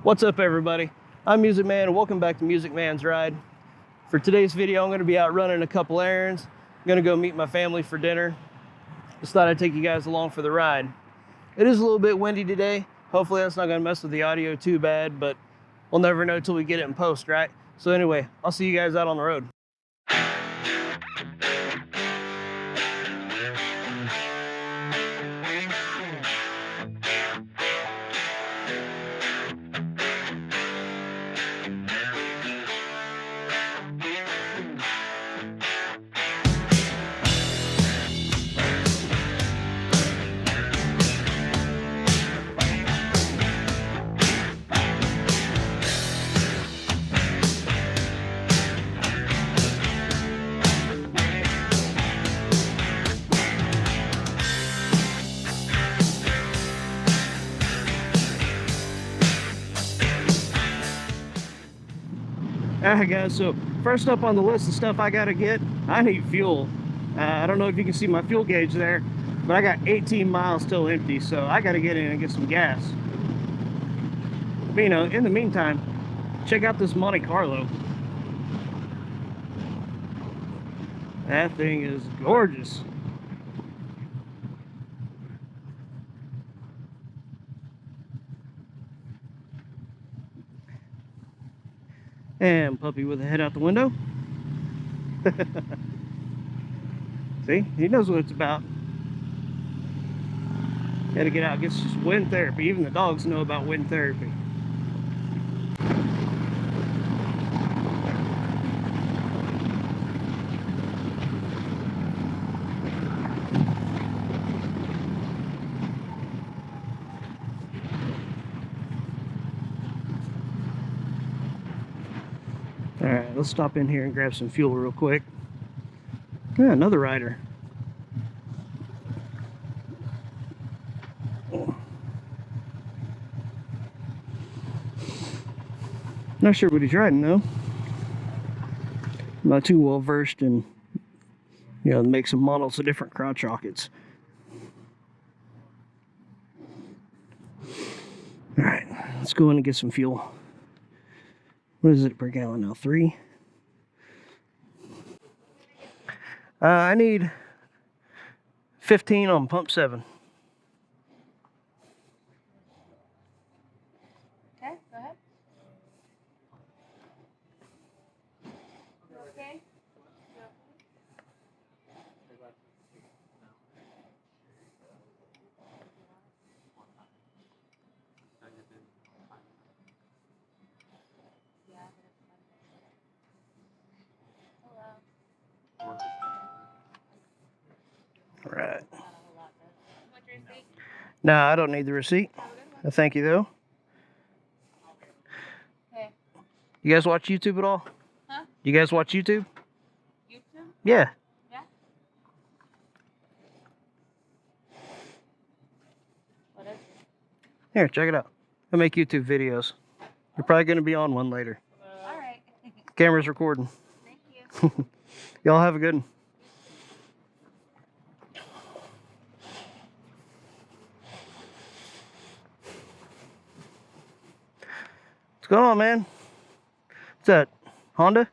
What's up, everybody? I'm Music Man and welcome back to Music Man's Ride. For today's video, I'm going to be out running a couple errands. I'm going to go meet my family for dinner. Just thought I'd take you guys along for the ride. It is a little bit windy today. Hopefully that's not going to mess with the audio too bad, but we'll never know till we get it in post, right? So anyway, I'll see you guys out on the road. Alright guys, so first up on the list of stuff I gotta get, I need fuel. I don't know if you can see my fuel gauge there, but I got 18 miles still empty, so I gotta get in and get some gas. But you know, in the meantime, check out this Monte Carlo. That thing is gorgeous. And puppy with a head out the window. See, he knows what it's about. Gotta get out, get some wind therapy. Even the dogs know about wind therapy. Alright, let's stop in here and grab some fuel real quick. Yeah, another rider. Not sure what he's riding though. I'm not too well versed in, you know, make some models of different crotch rockets. Alright, let's go in and get some fuel. What is it per gallon now? 3? I need 15 on pump 7. Okay, go ahead. You okay? Right. No, I don't need the receipt. Thank you though. Okay. You guys watch YouTube at all? Huh? You guys watch YouTube? YouTube? Yeah. Yeah. What is it? Here, check it out. I make YouTube videos. You're probably going to be on one later. All right. Camera's recording. Thank you. Y'all have a good one. What's going on, man? What's that? Honda?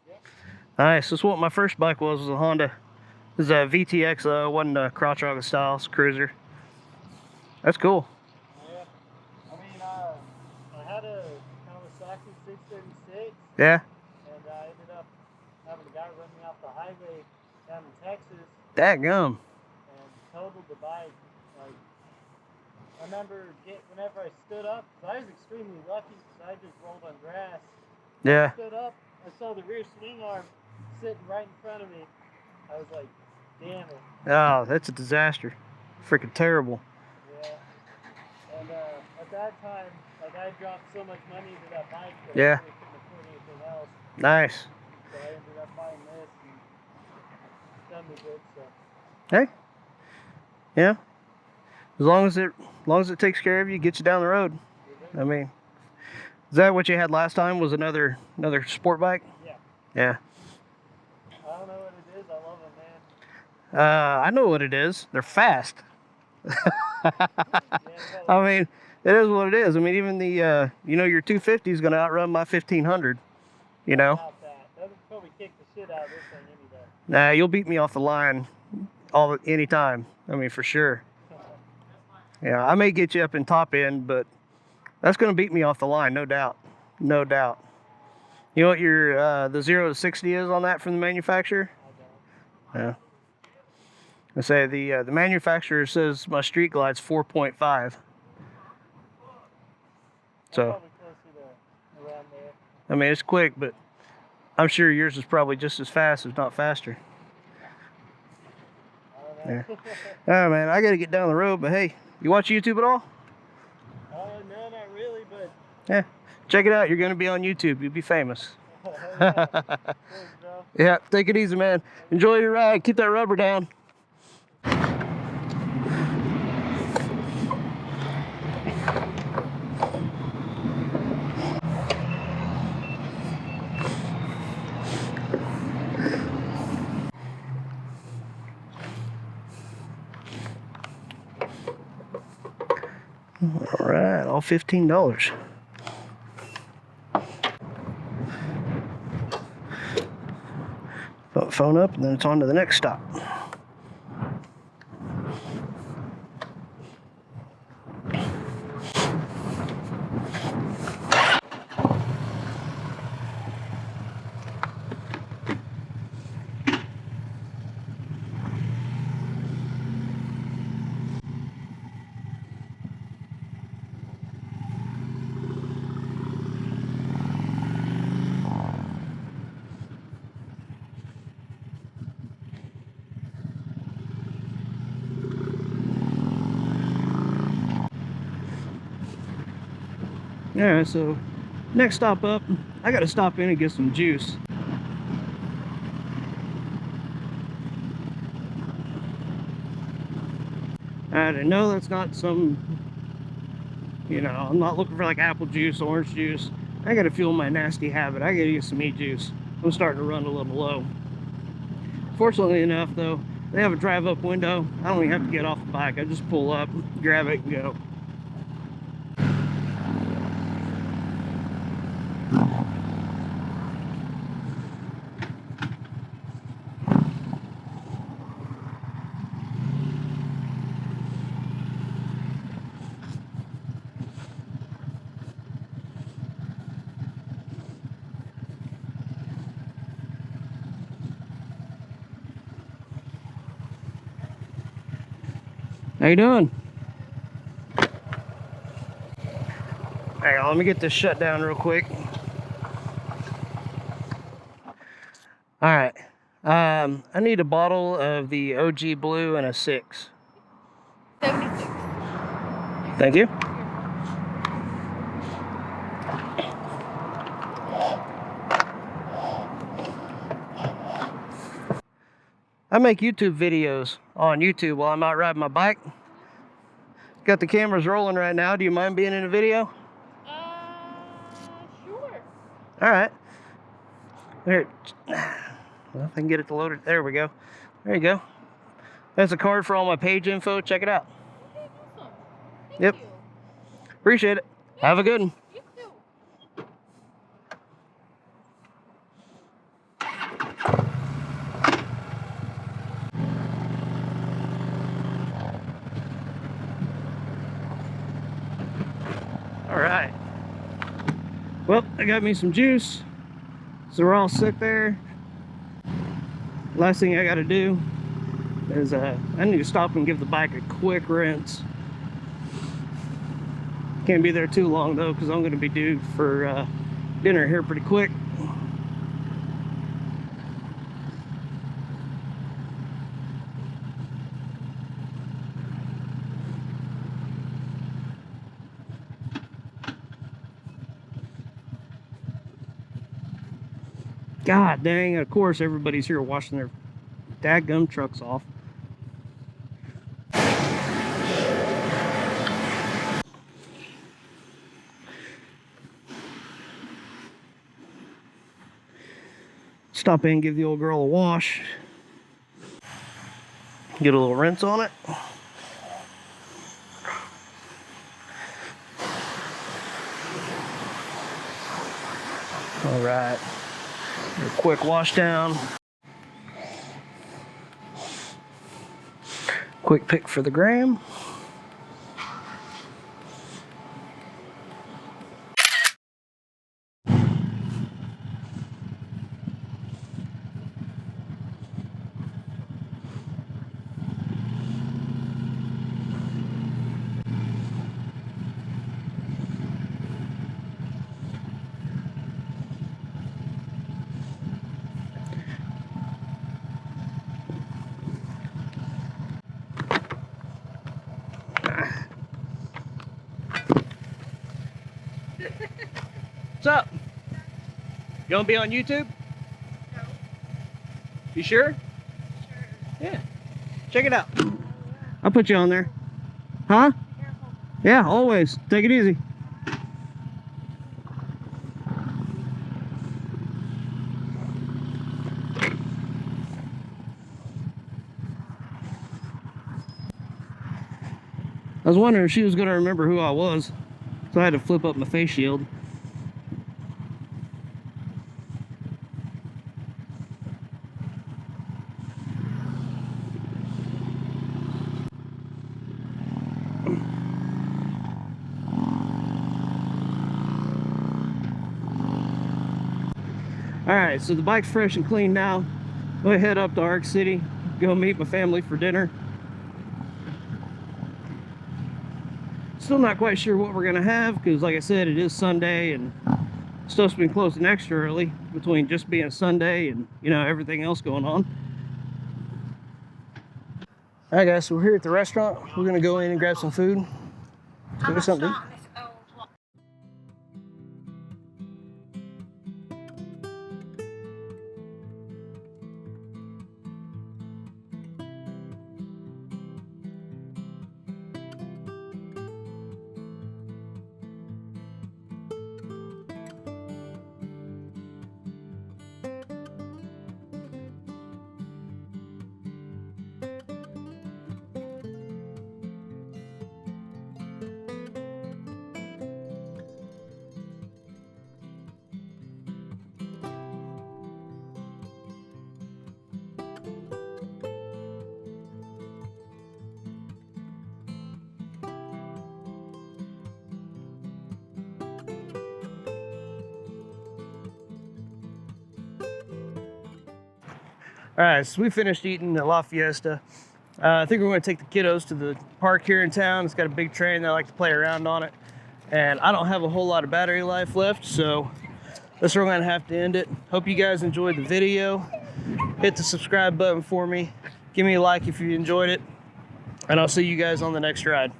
Yeah. Nice. This is what my first bike was a Honda. This is a VTX, wasn't a crotch rocket style, it's a cruiser. That's cool. Yeah. I mean, I had a Kawasaki 636. Yeah? And I ended up having a guy run me off the highway down in Texas Dadgum. and totaled the bike. Like, I remember whenever I stood up, 'cause I was extremely lucky because I just rolled on grass. Yeah. I stood up, I saw the rear swing arm sitting right in front of me. I was like, damn it. Oh, that's a disaster. Freaking terrible. Yeah. And at that time, like, I dropped so much money into that bike that Yeah. I really couldn't afford anything else. Nice. So I ended up buying this and done me good. So Hey. Yeah. As long as it takes care of you, gets you down the road. I mean, is that what you had last time? Was another sport bike? yeah, Yeah. I don't know what it is. I love them, man. I know what it is. They're fast. Yeah, I mean, It is what it is. I mean, even the, you know, your 250 is going to outrun my 1500, you know? About that. That'll probably kick the shit out of this thing any day. Nah, you'll beat me off the line anytime. I mean, for sure. Yeah, I may get you up in top end, but that's going to beat me off the line, no doubt. No doubt. You know what your the 0 to 60 is on that from the manufacturer? I don't. Yeah. I say the manufacturer says my street glide's 4.5. So, Probably closer to around there. I mean, it's quick, but I'm sure yours is probably just as fast, if not faster. I don't know. Oh man, I gotta get down the road, but hey, you watch YouTube at all? No, not really, but Yeah, check it out. You're gonna be on YouTube. You'll be famous. thanks, bro. Yeah, take it easy, man. Enjoy your ride. Keep that rubber down. All right, all $15. Put the phone up, and then it's on to the next stop. Yeah, so next stop up, I gotta stop in and get some juice. I know that's not some, you know, I'm not looking for like apple juice, orange juice. I gotta fuel my nasty habit. I gotta get some e-juice. I'm starting to run a little low. Fortunately enough though, they have a drive up window. I don't even have to get off the bike. I just pull up, grab it and go. How you doing? Hang on, let me get this shut down real quick. All right. I need a bottle of the OG Blue and a 6. 76. Thank you. I make YouTube videos on YouTube while I'm out riding my bike. Got the cameras rolling right now. Do you mind being in a video? Sure. All right. There. Well, if I can get it to load it. There we go. There you go. That's a card for all my page info. Check it out. Okay, awesome. Thank Yep. you. Appreciate it. Have a good one. You too. All right. Well, I got me some juice. So we're all set there. Last thing I got to do is I need to stop and give the bike a quick rinse. Can't be there too long though, because I'm going to be due for dinner here pretty quick. God dang, of course everybody's here washing their dadgum trucks off. Stop in, give the old girl a wash. Get a little rinse on it. All right, a quick wash down. Quick pick for the gram. What's up? You want to be on YouTube? No. You sure? Sure. Yeah. Check it out. I'll put you on there. Huh? Careful. Yeah, always. Take it easy. I was wondering if she was going to remember who I was, so I had to flip up my face shield. Alright, so the bike's fresh and clean now. I'm going to head up to Ark City, go meet my family for dinner. Still not quite sure what we're going to have because, like I said, it is Sunday and stuff's been closing extra early between just being Sunday and, you know, everything else going on. Alright guys, so we're here at the restaurant. We're going to go in and grab some food. Let's get something to eat. All right, so we finished eating at La Fiesta. I think we're going to take the kiddos to the park here in town. It's got a big train. They like to play around on it. And I don't have a whole lot of battery life left, so that's where we're going to have to end it. Hope you guys enjoyed the video. Hit the subscribe button for me. Give me a like if you enjoyed it. And I'll see you guys on the next ride.